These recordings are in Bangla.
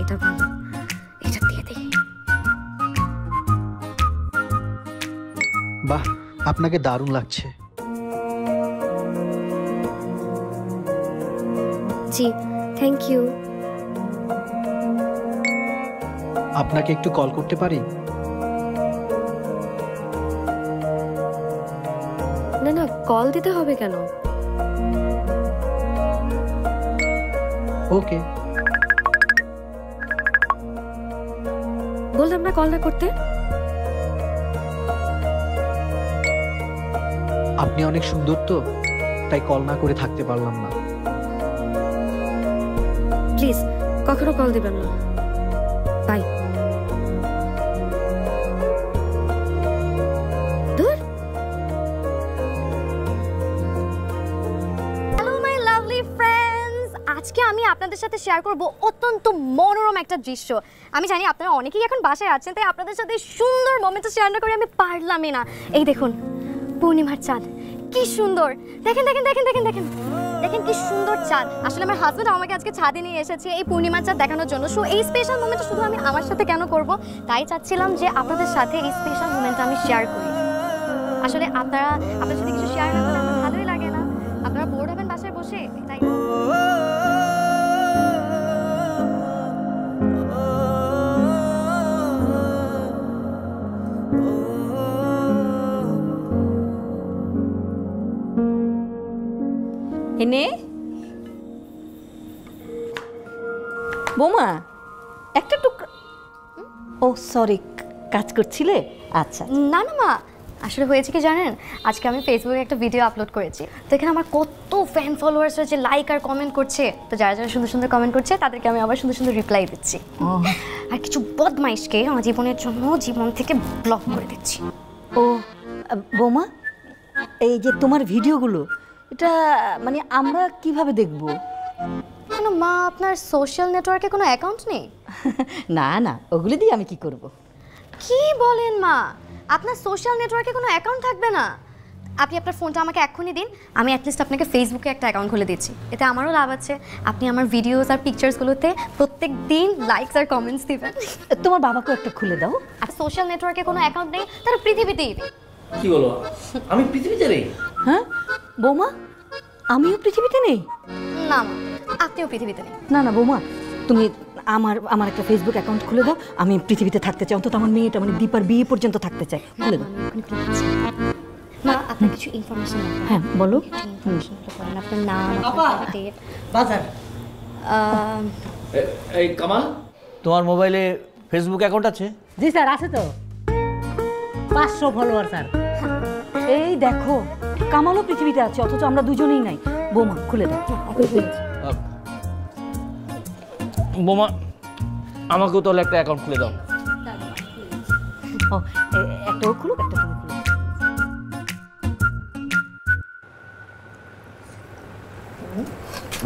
এটা ভালো, এটা দিয়ে দিই। বাহ, আপনাকে দারুণ লাগছে। জি, থ্যাংক ইউ। আপনাকে একটু কল করতে পারি? না না, কল দিতে হবে কেন? ওকে। বললাম না কল না করতে। আপনি অনেক সুন্দর তো, তাই কল না করে থাকতে পারলাম না। প্লিজ কখনো কল দিবেন না। বাই। দূর। হ্যালো মাই লাভলি ফ্রেন্ডস, আজকে আমি আপনাদের সাথে শেয়ার করব অত্যন্ত মনোরম একটা দৃশ্য। আমি জানি আপনারা অনেকেই এখন বাসায় আছেন, তাই আপনাদের সাথে সুন্দর মোমেন্টটা শেয়ার না করে আমি পারলামই না। এই দেখুন পূর্ণিমার চাঁদ, কি সুন্দর। দেখেন দেখেন দেখেন দেখেন দেখেন দেখেন কি সুন্দর চাঁদ। আসলে আমার হাজবেন্ড আমাকে আজকে ছাদে নিয়ে এসেছে এই পূর্ণিমার চাঁদ দেখানোর জন্য। সো এই স্পেশাল মোমেন্টটা শুধু আমি আমার সাথে কেন করব, তাই চাচ্ছিলাম যে আপনাদের সাথে এই স্পেশাল মোমেন্টটা আমি শেয়ার করি। আসলে আপনাদের সাথে কিছু শেয়ার না করলে আমার ভালোই লাগে না। আপনারা বোর হবেন বাসায় বসে, তাই এনে বৌমা একটা টুকরা। ও সরি, কাজ করছিলে? আচ্ছা। না না মা, আসলে হয়েছে কি জানেন, আজকে আমি ফেসবুকে একটা ভিডিও আপলোড করেছি। তো এখানে আমার কত ফ্যান ফলোয়ার্স রয়েছে, লাইক আর কমেন্ট করছে। তো যারা যারা সুন্দর সুন্দর কমেন্ট করছে তাদেরকে আমি আবার সুন্দর সুন্দর রিপ্লাই দিচ্ছি। আর কিছু বদমাইশকে আমার জীবনের জন্য জীবন থেকে ব্লক করে দিচ্ছি। ও বৌমা, এই যে তোমার ভিডিওগুলো, এটা মানে আমরা কিভাবে দেখব? কেন মা, আপনার সোশ্যাল নেটওয়ার্কে কোনো অ্যাকাউন্ট নেই? না না, ওগুলো দিয়ে আমি কি করব? কি বলেন মা, আপনার সোশ্যাল নেটওয়ার্কে কোনো অ্যাকাউন্ট থাকবে না? আপনি আপনার ফোনটা আমাকে এক্ষুনি দিন, আমি অ্যাটলিস্ট আপনাকে ফেসবুকে একটা অ্যাকাউন্ট খুলে দিচ্ছি। এতে আমারও লাভ আছে। আপনি আমার ভিডিওস আর পিকচার্সগুলোতে প্রত্যেক দিন লাইকস আর কমেন্টস দিবেন। তোমার বাবাকে একটা খুলে দাও। আর সোশ্যাল নেটওয়ার্কে কোনো অ্যাকাউন্ট নেই, তারা পৃথিবীতেই নেই। কি বলো? আমি পৃথিবীতে নেই? হ্যাঁ বৌমা, আমিও পৃথিবীতে নেই? না মা, আপনিও পৃথিবীতে নেই। না না বৌমা, তুমি আমার একটা ফেসবুক অ্যাকাউন্ট খুলে দাও। আমি পৃথিবীতে থাকতে চাই, অন্তত আমার মেয়েটা মানে দীপার বিয়ে পর্যন্ত থাকতে চাই। খুলে দাও। মা, আপনার কিছু ইনফরমেশন আছে? হ্যাঁ বলো। আপনার নাম, ডেট, বাজার। এই কামাল, তোমার মোবাইলে ফেসবুক অ্যাকাউন্ট আছে? জি স্যার, আছে তো, 500 ফলোয়ার স্যার। এই দেখো, কামালও পৃথিবীতে আছে, অথচ আমরা দুজনেই নাই। বৌমা খুলে দাও। বোমা, আমাকেও তাহলে একটা অ্যাকাউন্ট খুলে দাও। ও একটা ও খুলুক, একটা তুমি খুলো।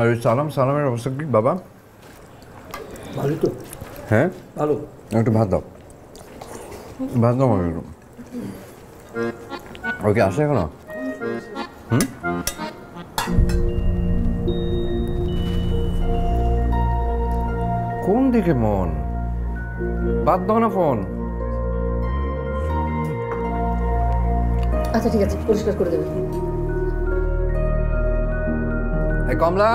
আর সালামের অবস্থা কি বাবা? ভালোই তো। হ্যাঁ ভালো। একটু ভাত দাও, ভাত দাও আমাকে একটু। ওকে আসে এখনো? কোন দিকে মন? বাদ দাও না ফোন। আচ্ছা ঠিক আছে, পরিষ্কার করে দেবেন। এই কমলা,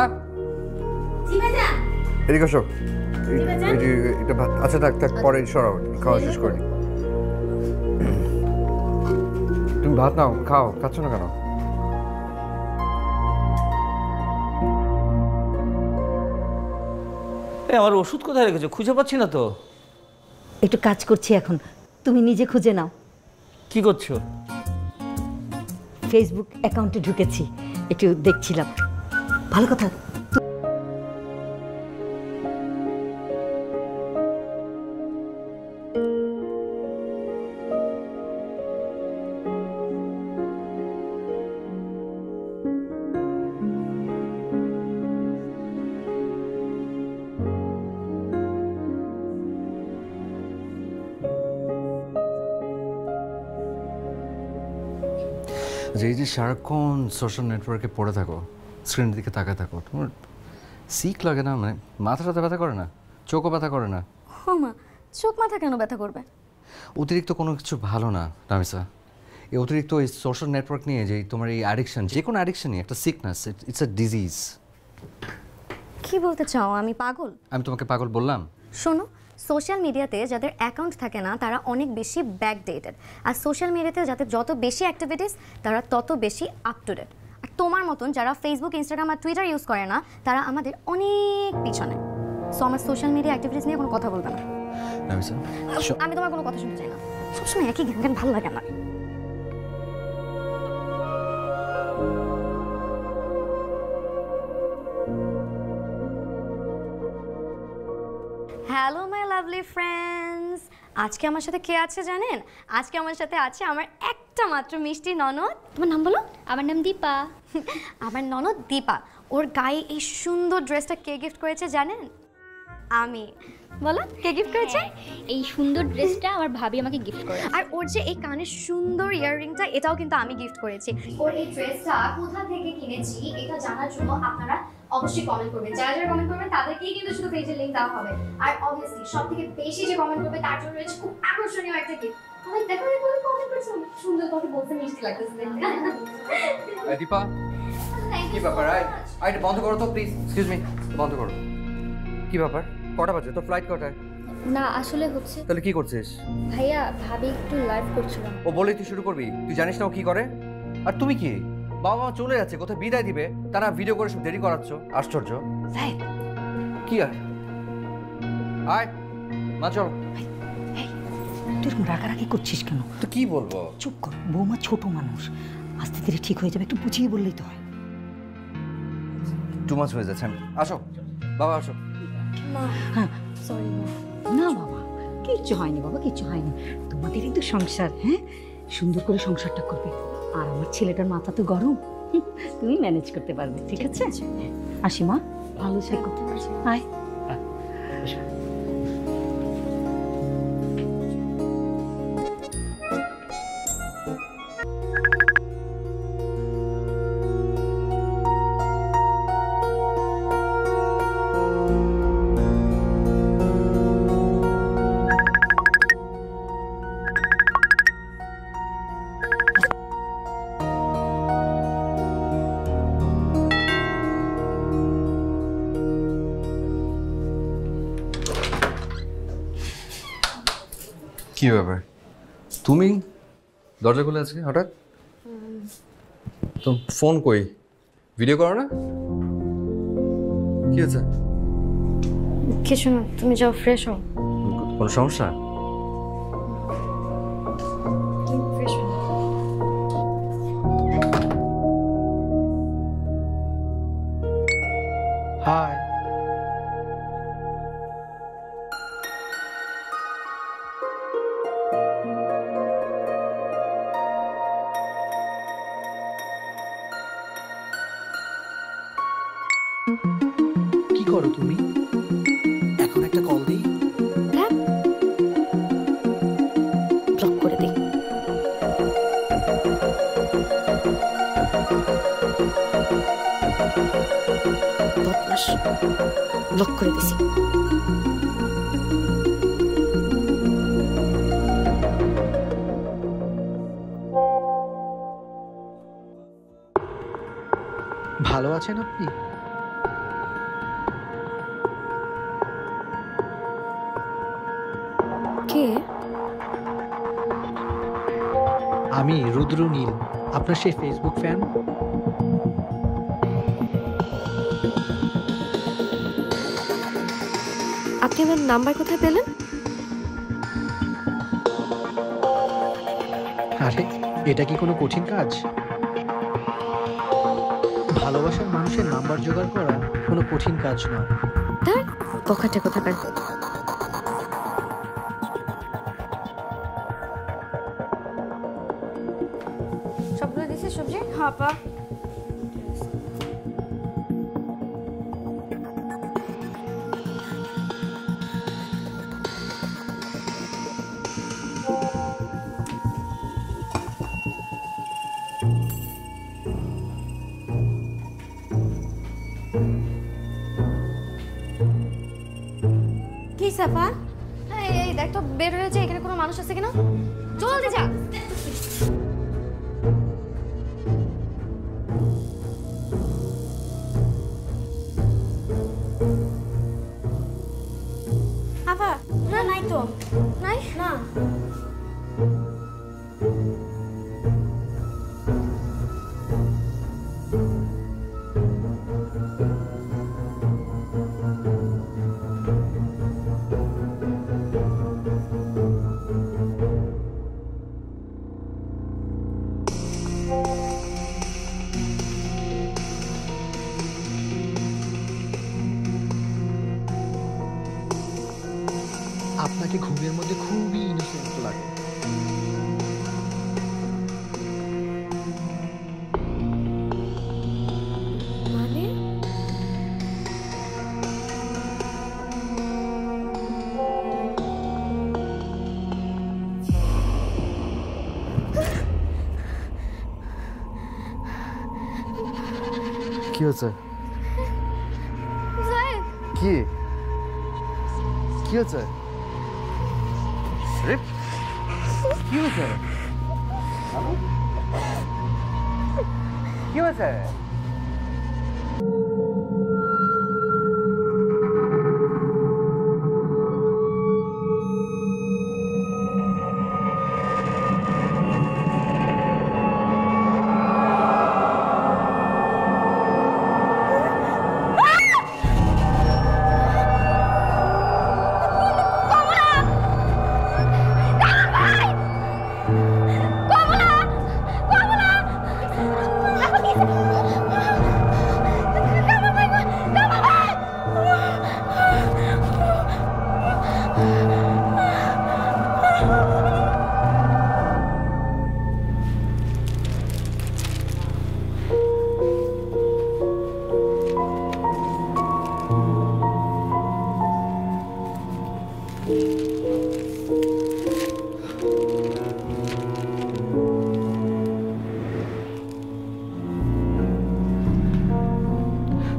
এদিকে আসো। এটা ভাত। আচ্ছা থাক থাক, পরে সরাও, খাওয়া শেষ করে নি। তুমি ভাত নাও, খাও। খাচ্ছ না কেন? আমার ওষুধ কোথায় রেখেছো? খুঁজে পাচ্ছি না তো। একটু কাজ করছি এখন, তুমি নিজে খুঁজে নাও। কি করছো? ফেসবুক অ্যাকাউন্টে ঢুকেছি, একটু দেখছিলাম। ভালো কথা। যে এই যে সারাক্ষণ সোশ্যাল নেটওয়ার্কে পড়ে থাকো, স্ক্রিনের দিকে তাকায় থাকো, তোমার সিক লাগে না? মানে মাথাটা ব্যথা করে না? চোখও ব্যথা করে না? ও মা, চোখ মাথা কেন ব্যথা করবে? অতিরিক্ত কোনো কিছু ভালো না রামিসা। এই অতিরিক্ত এই সোশ্যাল নেটওয়ার্ক নিয়ে যে তোমার এই অ্যাডিকশন, যে কোনো অ্যাডিকশনই একটা সিকনেস, ইটস আ ডিজিজ। কি বলতে চাও, আমি পাগল? আমি তোমাকে পাগল বললাম? শোনো, সোশ্যাল মিডিয়াতে যাদের অ্যাকাউন্ট থাকে না তারা অনেক বেশি ব্যাকডেটেড, আর সোশ্যাল মিডিয়াতে যাদের যত বেশি অ্যাক্টিভিটিস তারা তত বেশি আপ টু ডেট। আর তোমার মতন যারা ফেসবুক, ইনস্টাগ্রাম আর টুইটার ইউজ করে না তারা আমাদের অনেক পিছনে। সো আমার সোশ্যাল মিডিয়া অ্যাক্টিভিটিস নিয়ে কোনো কথা বলবে না। রামিসা, আমি তোমার কোনো কথা শুনতে চাই না, সবসময় একই গান গান ভালো লাগে না। হ্যালো মাই লাভলি ফ্রেন্ডস, আজকে আমার সাথে কে আছে জানেন? আজকে আমার সাথে আছে আমার একটা মাত্র মিষ্টি ননদ। তোমার নাম বলো? আমার নাম দীপা। আমার ননদ দীপা। ওর গায়ে এই সুন্দর ড্রেসটা কে গিফট করেছে জানেন? আমি। বলো কে গিফট করেছে? এই সুন্দর ড্রেসটা আমার ভাবি আমাকে গিফট করেছে। আর ওর যে এই কানের সুন্দর ইয়াররিংটা, এটাও কিন্তু আমি গিফট করেছি। ওর এই ড্রেসটা কোথা থেকে কিনেছি এটা জানার জন্য আপনারা অবশ্যই কমেন্ট করবেন। যারা যারা কমেন্ট করবেন তাদেরকেই কিন্তু শুধু পেজের লিংক দেওয়া হবে। আর অবভিয়াসলি সবথেকে বেশি যে কমেন্ট করবে তার জন্য রয়েছে খুব আকর্ষণীয় একটা গিফট। আমি দেখো দেখো কমেন্ট করছো, সুন্দর কথা বলতে মিষ্টি লাগতেছে দেখতে। দীপা, কি ব্যাপার? আই বন্ধ করো তো প্লিজ, এক্সকিউজ মি, বন্ধ করো। কি ব্যাপার? কটা বাজে? তোর ফ্লাইট কটায়? না আসলে হচ্ছে তাহলে কি করছিস? ভাইয়া ভাবি একটু লাইভ করছিলাম। ও বলে তুই শুরু করবি? তুই জানিস না ও কি করে? আর তুমি কি? বাবা মা চলে যাচ্ছে, কোথায় বিদায় দিবে, তারা ভিডিও করে সব দেরি করাচ্ছ। আশ্চর্য। কি আর আয় মা, চল। তুই এরকম রাগারাগি করছিস কেন? তো কি বলবো? চুপ কর, বৌমা ছোট মানুষ, আস্তে ধীরে ঠিক হয়ে যাবে, একটু বুঝিয়ে বললেই তো হয়। টু মাচ হয়ে যাচ্ছে। আসো বাবা, আসো। হ্যাঁ সরি না বাবা, কিচ্ছু হয়নি বাবা, কিচ্ছু হয়নি। তোমাদের কিন্তু সংসার, হ্যাঁ সুন্দর করে সংসারটা করবে। আর আমার ছেলেটার মাথা তো গরম, তুমি ম্যানেজ করতে পারবে, ঠিক আছে? আসি মা, ভালো থেকো। আয়। কি ব্যাপার? তুমি দরজা খুলে আজকে হঠাৎ? তো ফোন কই? ভিডিও করো না? কি হয়েছে? কিছু না, তুমি যাও ফ্রেশ হও। কোনো সমস্যা? ফ্রেশ হও। হাই। কি করো তুমি? এখন একটা কল দিই। ব্লক করে দিই। বদমাশ, ব্লক করে দিছি। ভালো আছেন আপনি? কে? আমি রুদ্র নীল, আপনার সেই ফেসবুক ফ্যান। আপনি আমার নাম্বার কোথায় পেলেন? আরে এটা কি কোনো কঠিন কাজ? ভালোবাসার মানুষের নাম্বার জোগাড় করা কোনো কঠিন কাজ নয়। তার বখাটে কোথাকার। সবগুলো দিছে সবজি? হ্যাঁ পা। হয়েছে আপা? এই দেখ তো বের হয়েছে, এখানে কোনো মানুষ আছে কিনা, জলদি যা। আপা না নাই তো। নাই না আপনাকে ঘুমের মধ্যে খুবই ইনোসেন্ট লাগে। মানে কি হচ্ছে? জায়েদ, কি কি হচ্ছে? আরে, কি হয়েছে? কি হয়েছে?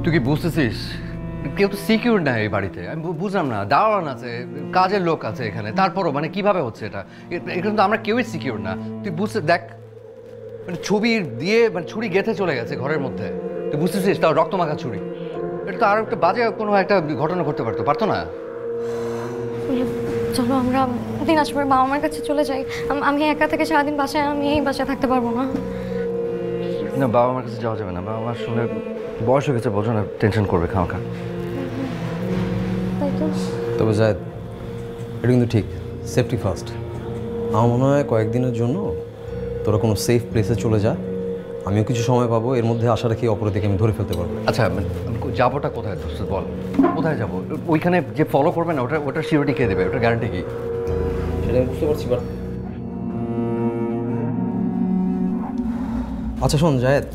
তুই কি বুঝতেছিস? কেউ তো সিকিউর না এই বাড়িতে। আমি বুঝলাম না, দারোয়ান আছে, কাজের লোক আছে এখানে, তারপরও মানে কিভাবে হচ্ছে এটা? এখানে তো আমরা কেউই সিকিউর না। তুই বুঝতে দেখ, মানে ছবি দিয়ে মানে ছুরি গেঁথে চলে গেছে ঘরের মধ্যে। তুই বুঝতেছিস? তাও রক্তমাখা ছুরি। এটা তো আরো একটা বাজে কোনো একটা ঘটনা ঘটতে পারতো না? চলো আমরা দিনাজপুরের বাবা মার কাছে চলে যাই। আমি একা থেকে সারাদিন বাসায়, আমি এই বাসায় থাকতে পারবো না। না, বাবা মার কাছে যাওয়া যাবে না। বাবা মার শুনে বয়স হয়ে গেছে, বোঝো না, টেনশন করবে খামাখা। তাই তো। তবে জায়েদ, এটা কিন্তু ঠিক, সেফটি ফার্স্ট। আমার মনে হয় কয়েকদিনের জন্য তোরা কোনো সেফ প্লেসে চলে যা। আমিও কিছু সময় পাবো, এর মধ্যে আশা রাখি অপরাধীকে আমি ধরে ফেলতে পারবো। আচ্ছা, যাবোটা কোথায় দোস্ত বল? কোথায় যাবো? ওইখানে যে ফলো করবে না, ওটা সিকিউরিটি কে দেবে? ওটা গ্যারান্টি কি? সেটা আমি বুঝতে পারছি, বাট আচ্ছা শোন জায়েদ,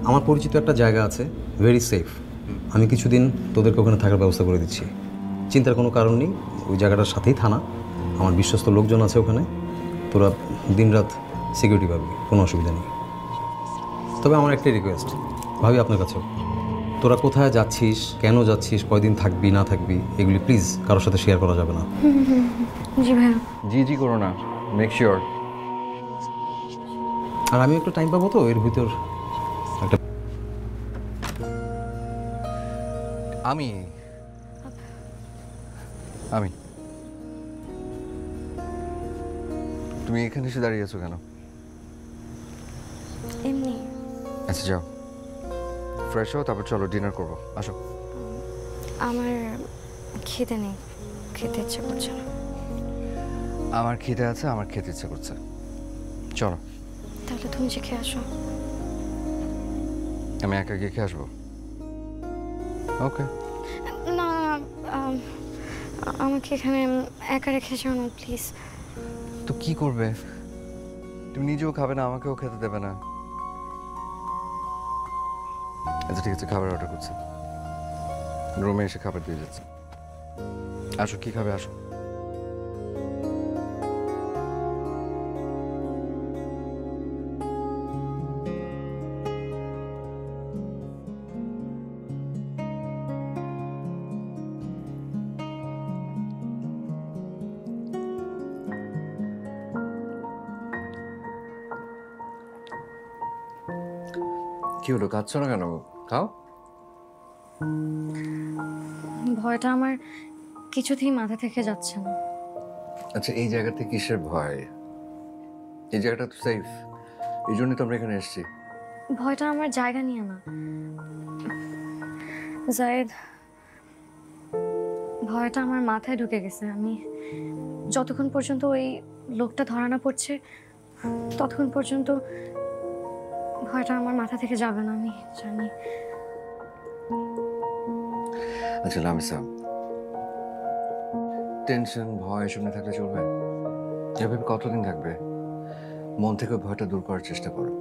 আমার পরিচিত একটা জায়গা আছে, ভেরি সেফ। আমি কিছুদিন তোদেরকে ওখানে থাকার ব্যবস্থা করে দিচ্ছি, চিন্তার কোনো কারণ নেই। ওই জায়গাটার সাথেই থানা, আমার বিশ্বস্ত লোকজন আছে ওখানে। তোরা দিনরাত সিকিউরিটি পাবি, কোনো অসুবিধা নেই। তবে আমার একটাই রিকোয়েস্ট, ভাবি আপনার কাছেও, তোরা কোথায় যাচ্ছিস, কেন যাচ্ছিস, কয়দিন থাকবি না থাকবি, এগুলি প্লিজ কারোর সাথে শেয়ার করা যাবে না। জি ভাইয়া। জি করো না, মেক শিওর। আর আমি একটু টাইম পাবো তো এর ভিতর একটা। আমি তুমি এখানে এসে দাঁড়িয়ে আছো কেন? এমনি। আচ্ছা যাও, ফ্রেশ হও, তারপর চলো ডিনার করবো। আসো। আমার খিদে নেই, খেতে ইচ্ছে করছে না। আমার খিদে আছে, আমার খেতে ইচ্ছে করছে। চলো। তাহলে তুমি যে খেয়ে আসো। আমি একা গিয়ে খেয়ে আসবো? ওকে। না, আমাকে এখানে একা রেখে যাও না প্লিজ। তো কি করবে? তুমি নিজেও খাবে না, আমাকেও খেতে দেবে না। আচ্ছা ঠিক আছে, খাবার অর্ডার করছি, রুমে এসে খাবার দিয়ে যাচ্ছি। আসো, কি খাবে? আসো। কি হলো, কাঁদছো না কেন? খাও। ভয়টা আমার কিছুতেই মাথা থেকে যাচ্ছে না। আচ্ছা, এই জায়গাতে কিসের ভয়? এই জায়গাটা তো সেফ, এই জন্যই তো আমরা এখানে এসেছি। ভয়টা আমার জায়গা নিয়ে না জায়েদ, ভয়টা আমার মাথায় ঢুকে গেছে। আমি যতক্ষণ পর্যন্ত ওই লোকটা ধরা না পড়ছে ততক্ষণ পর্যন্ত ভয়টা আমার মাথা থেকে যাবে না, আমি জানি। আচ্ছা লামিসা, টেনশন ভয় এসব নিয়ে থাকলে চলবে? এভাবে কতদিন থাকবে? মন থেকে ভয়টা দূর করার চেষ্টা করো,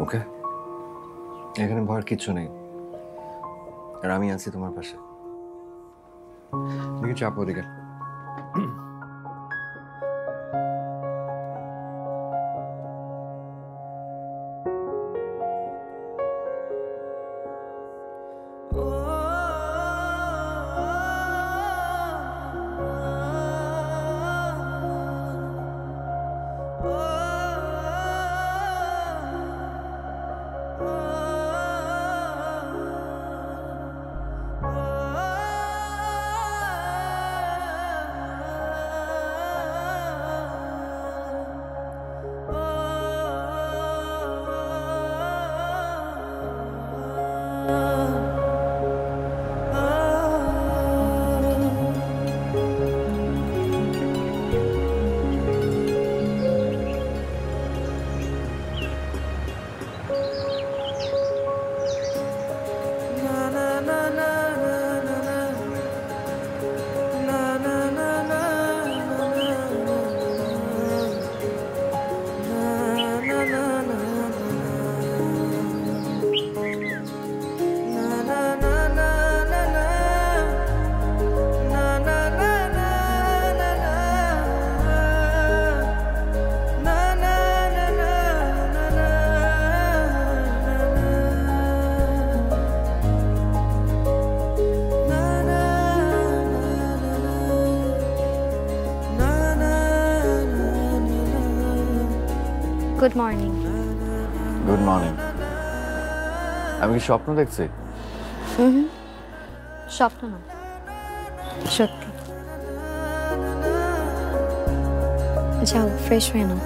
ওকে? এখানে ভয়ের কিচ্ছু নেই, আর আমি আছি তোমার পাশে। দেখি চাপো ওদিকে। Good morning. Good morning. আমি কি স্বপ্ন দেখছি? স্বপ্ন না, সত্যি। যাও ফ্রেশ হয়ে নাও।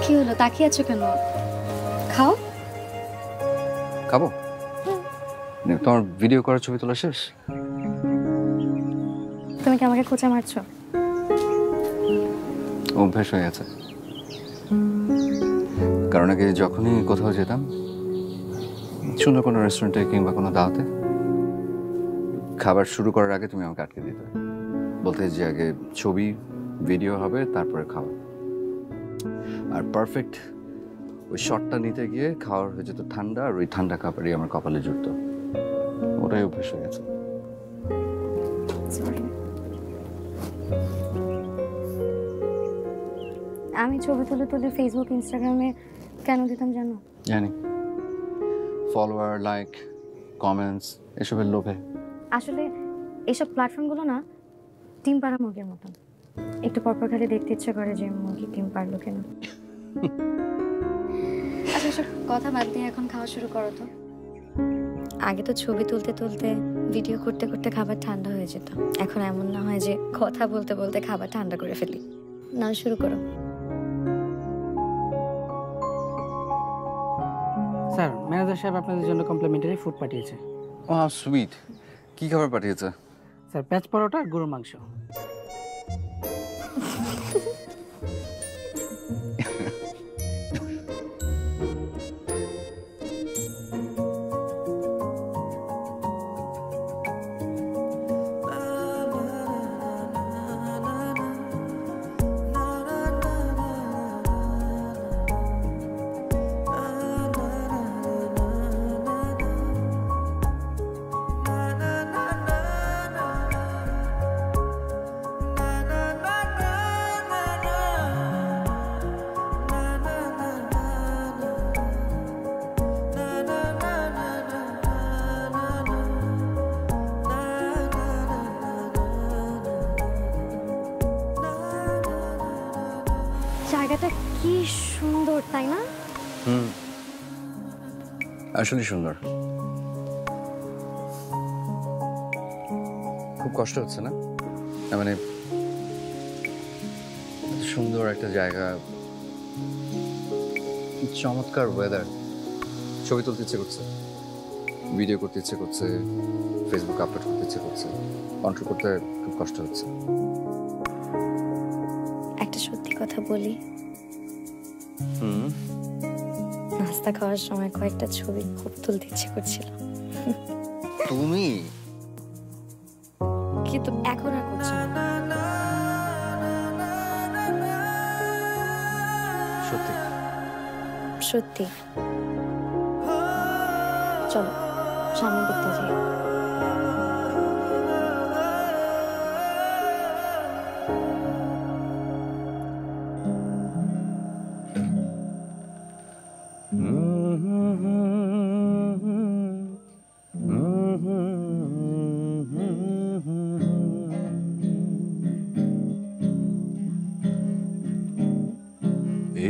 কি হলো, তাকিয়ে আছো কেন? খাও। খাবো? তোমার ভিডিও করার ছবি তোলা শেষ? তুমি কি আমাকে খোঁচা মারছো? অভ্যাস হয়ে গেছে। কারণ আগে যখনই কোথাও যেতাম, সুন্দর কোনো রেস্টুরেন্টে কিংবা কোনো দাওয়াতে, খাবার শুরু করার আগে তুমি আমাকে আটকে দিতে, বলতে যে আগে ছবি ভিডিও হবে তারপরে খাওয়া। আর পারফেক্ট ওই শটটা নিতে গিয়ে খাওয়ার হয়ে যেত ঠান্ডা, আর ওই ঠান্ডা খাবারই আমার কপালে জুটতো। ওটাই অভ্যাস হয়ে গেছে। আমি ছবি তুলে তুলে ফেসবুক ইনস্টাগ্রামে কেন দিতাম জানো? জানি, ফলোয়ার, লাইক, কমেন্টস এসবের লোভে। আসলে এসব প্ল্যাটফর্মগুলো না ডিম পাড়া মুরগির মতন। একটু পরপর খালি দেখতে ইচ্ছে করে যে মুরগি ডিম পারলো কেন। আচ্ছা সব কথা বাদ দিয়ে এখন খাওয়া শুরু করো তো। আগে তো ছবি তুলতে তুলতে ভিডিও করতে করতে খাবার ঠান্ডা হয়ে যেত, এখন এমন না হয় যে কথা বলতে বলতে খাবার ঠান্ডা করে ফেলি। না, শুরু করো। স্যার, ম্যানেজার সাহেব আপনাদের জন্য কমপ্লিমেন্টারি ফুড পাঠিয়েছে। ও সুইট, কি খাবার পাঠিয়েছে? স্যার পেঁয়াজ পরোটা আর গরুর মাংস। জায়গাটা কি সুন্দর তাই না? আসলে সুন্দর। খুব কষ্ট হচ্ছে না? মানে সুন্দর একটা জায়গা, চমৎকার ওয়েদার, ছবি তুলতে ইচ্ছে করছে, ভিডিও করতে ইচ্ছে করছে, ফেসবুক আপলোড করতে ইচ্ছে করছে, কন্ট্রোল করতে খুব কষ্ট হচ্ছে। একটা সত্যি কথা বলি, নাস্তা খাওয়ার সময় কয়েকটা ছবি খুব তুলতে ইচ্ছে করছিল, তুমি কিন্তু এখন আর করছি না। সত্যি সত্যি। চলো সামনে দেখতে যাই।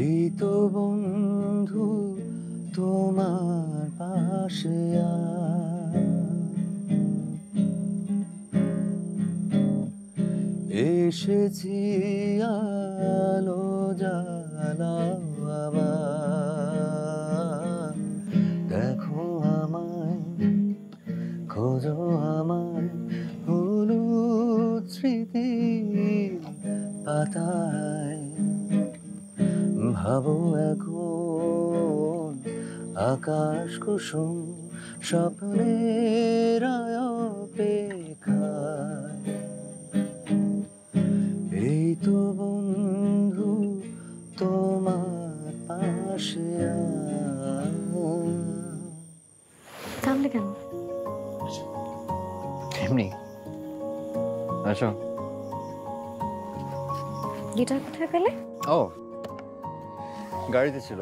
এই তো বন্ধু তোমার পাশে এসেছি আলো জ্বালাও আবার, দেখো আমায়, খোঁজো আমায়, হলুদ স্মৃতি পাতায়, ভাবো এখন আকাশ কুসুম স্বপ্নের অপেক্ষায়। এই তো বন্ধু তোমার পাশে থামলে কেন? এমনি। আচ্ছা, গিটার কোথায় পেলে? ও গাড়িতে ছিল।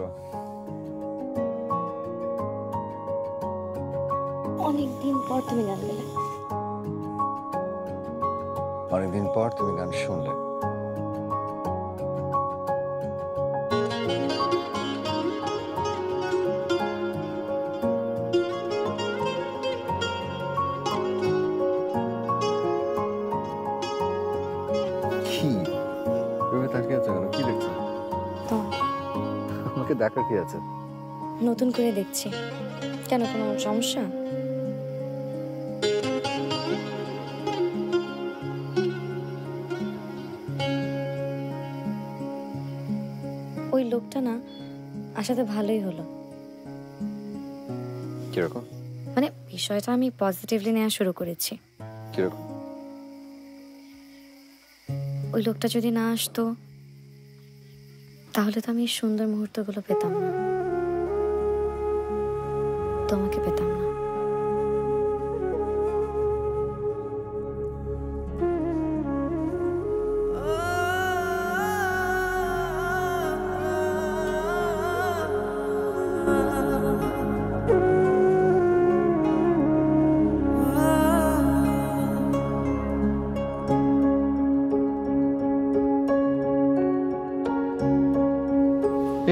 অনেকদিন পর তুমি গান গেলে। অনেকদিন পর তুমি গান শুনলে। কি তুমি তাকিয়ে আছো কেন? কি দেখছো? তো আমাকে দেখার কি আছে? নতুন করে দেখছি। কেন, কোনো সমস্যা? ওই লোকটা না আসাতে ভালোই হলো। কিরকম? মানে বিষয়টা আমি পজিটিভলি নেওয়া শুরু করেছি। কিরকম? ওই লোকটা যদি না আসতো তাহলে তো আমি এই সুন্দর মুহূর্তগুলো পেতাম না, তোমাকে পেতাম না।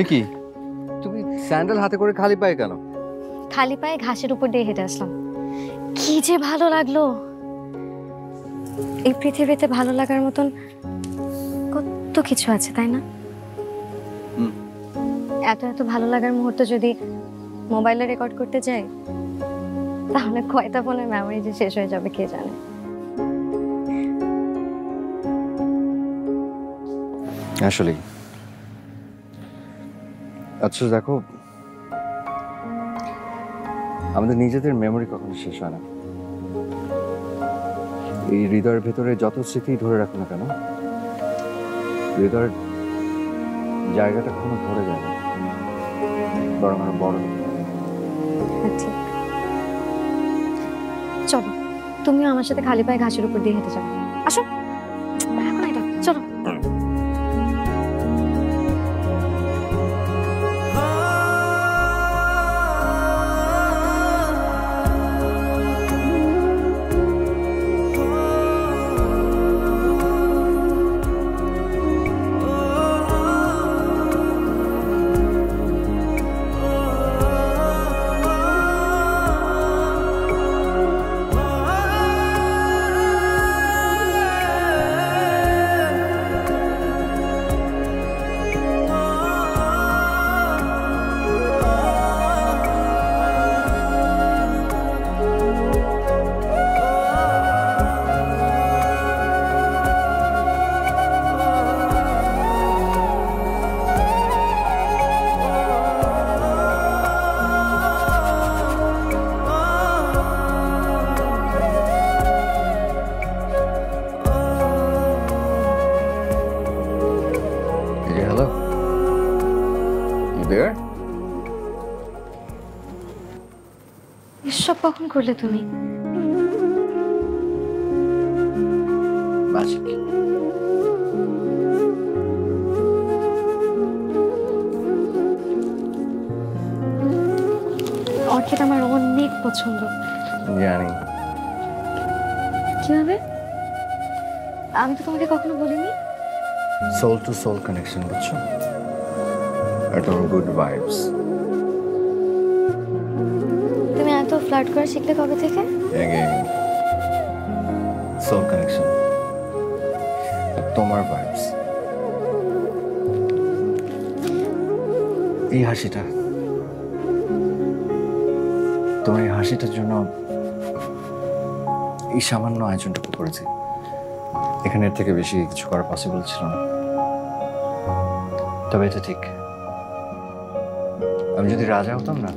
এ কি, তুমি স্যান্ডেল হাতে করে খালি পায়ে কেন? খালি পায়ে ঘাসের উপর দিয়ে হেঁটে আসলাম। কি যে ভালো লাগলো! এই পৃথিবীতে ভালো লাগার মতন কত কিছু আছে, তাই না? এত এত ভালো লাগার মুহূর্ত যদি মোবাইলে রেকর্ড করতে যাই তাহলে কয়টা ফোনের মেমোরি যে শেষ হয়ে যাবে কে জানে। আসলে আচ্ছা দেখো, আমাদের নিজেদের মেমোরি কখনো শেষ হয় না। এই হৃদয়ের ভেতরে যত স্মৃতি ধরে রাখো না কেন, হৃদয়ের জায়গাটা কখনো ভরে যায় না, বরং আরো বড় হয়। ঠিক, চলো তুমিও আমার সাথে খালি পায়ে ঘাসের উপর দিয়ে হেঁটে যাও। আসো এখন এটা চলো। Hello. You there? এসব কখন করলে তুমি? Magic. অর্কিড আমার অনেক পছন্দ। জানি। কিভাবে? আমি তো তোমাকে কখনো বলিনি। সোল টু সোল কানেকশন, বুঝছো? আর তোমার গুড ভাইবস। তুমি এত ফ্লার্ট করা শিখলে কবে থেকে? Again. Soul connection. তোমার ভাইবস। এই হাসিটা, তোমার এই হাসিটার জন্য এই সামান্য আয়োজনটুকু করেছি। এখানে এর থেকে বেশি কিছু করা পসিবল ছিল না। তবে এটা ঠিক, আমি যদি রাজা হতাম না,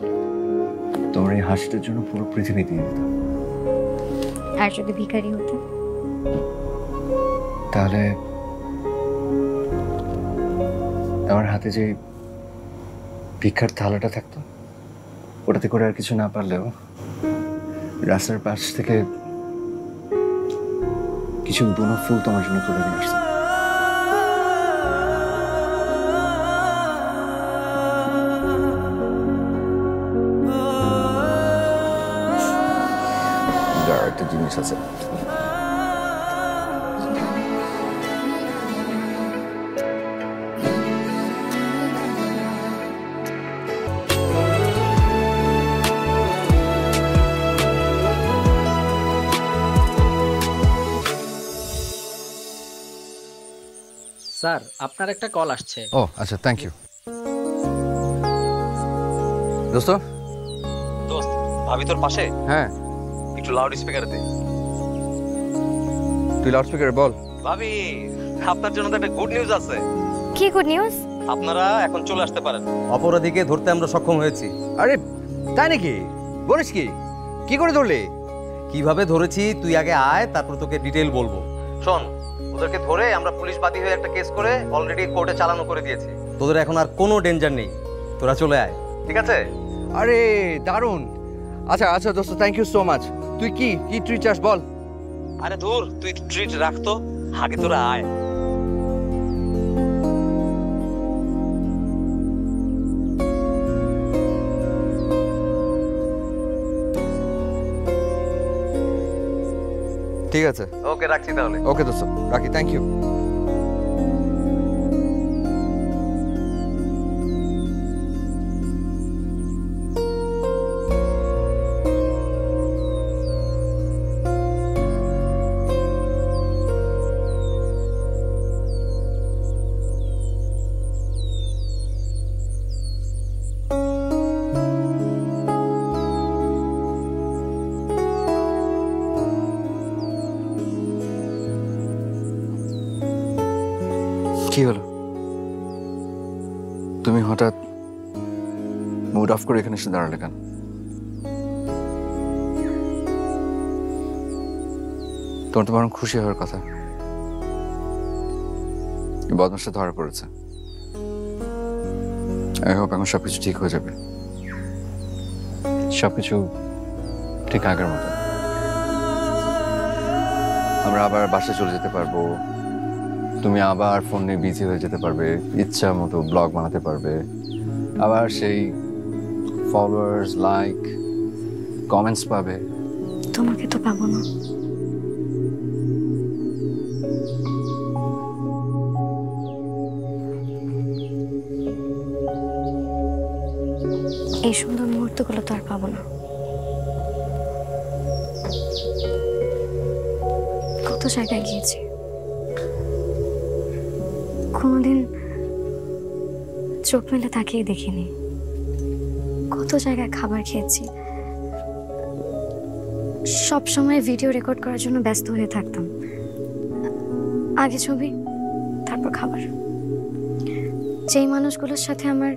তোমার এই হাসিটার জন্য পুরো পৃথিবী দিয়ে দিতাম। আর যদি ভিখারি হতে? তাহলে আমার হাতে যে ভিক্ষার থালাটা থাকতো, ওটাতে করে আর কিছু না পারলেও রাস্তার পাশ থেকে কিছু বুনো ফুল তোমার জন্য তুলে নিয়ে আসতাম। একটা জিনিস আছে, স্যার আপনার একটা কল আসছে। ও আচ্ছা, থ্যাংক ইউ। দোস্ত, দোস্ত ভাবি তোর পাশে, হ্যাঁ একটু লাউড স্পিকারে দে। তুই লাউড স্পিকারে বল। ভাবি আপনার জন্য তো একটা গুড নিউজ আছে। কি গুড নিউজ? আপনারা এখন চলে আসতে পারেন। অপরাধীকে ধরতে আমরা সক্ষম হয়েছি। আরে তাই নাকি? বলিস কি? কি করে ধরলি? কিভাবে ধরেছি তুই আগে আয়, তারপর তোকে ডিটেইল বলবো। শোন, ওদেরকে ধরে আমরা পুলিশ বাদী হয়ে একটা কেস করে অলরেডি কোর্টে চালানো করে দিয়েছি। তোদের এখন আর কোনো ডেঞ্জার নেই, তোরা চলে আয়, ঠিক আছে? আরে দারুণ। আচ্ছা আচ্ছা দোস্ত, থ্যাংক ইউ সো মাচ। তুই কি কি ট্রিট চাস বল? আরে ধুর, তুই ট্রিট রাখতো, আগে তোরা আয়। ঠিক আছে, ওকে রাখছি তাহলে। ওকে দোস্ত, রাখি, থ্যাংক ইউ। কি হলো? তুমি হঠাৎ মুড অফ করে এখানে এসে দাঁড়ালে কেন? তোমার তো বরং খুশি হওয়ার কথা। বদমাসটা ধরা পড়েছে। আই হোপ এখন সবকিছু ঠিক হয়ে যাবে, সবকিছু ঠিক আগের মতো। আমরা আবার বাসায় চলে যেতে পারবো, তুমি আবার ফোন নিয়ে বিজি হয়ে যেতে পারবে, ইচ্ছা মতো ব্লগ বানাতে পারবে, আবার সেই ফলোয়ার্স, লাইক, কমেন্টস পাবে। তোমাকে তো পাবো না। এই সুন্দর মুহূর্তগুলো তো আর পাবো না। কত জায়গায় গিয়েছি, কোনোদিন চোখ মেলে তাকিয়ে দেখিনি। কত জায়গায় খাবার খেয়েছি, সব সময় ভিডিও রেকর্ড করার জন্য ব্যস্ত হয়ে থাকতাম। আগে ছবি, তারপর খাবার। যেই মানুষগুলোর সাথে আমার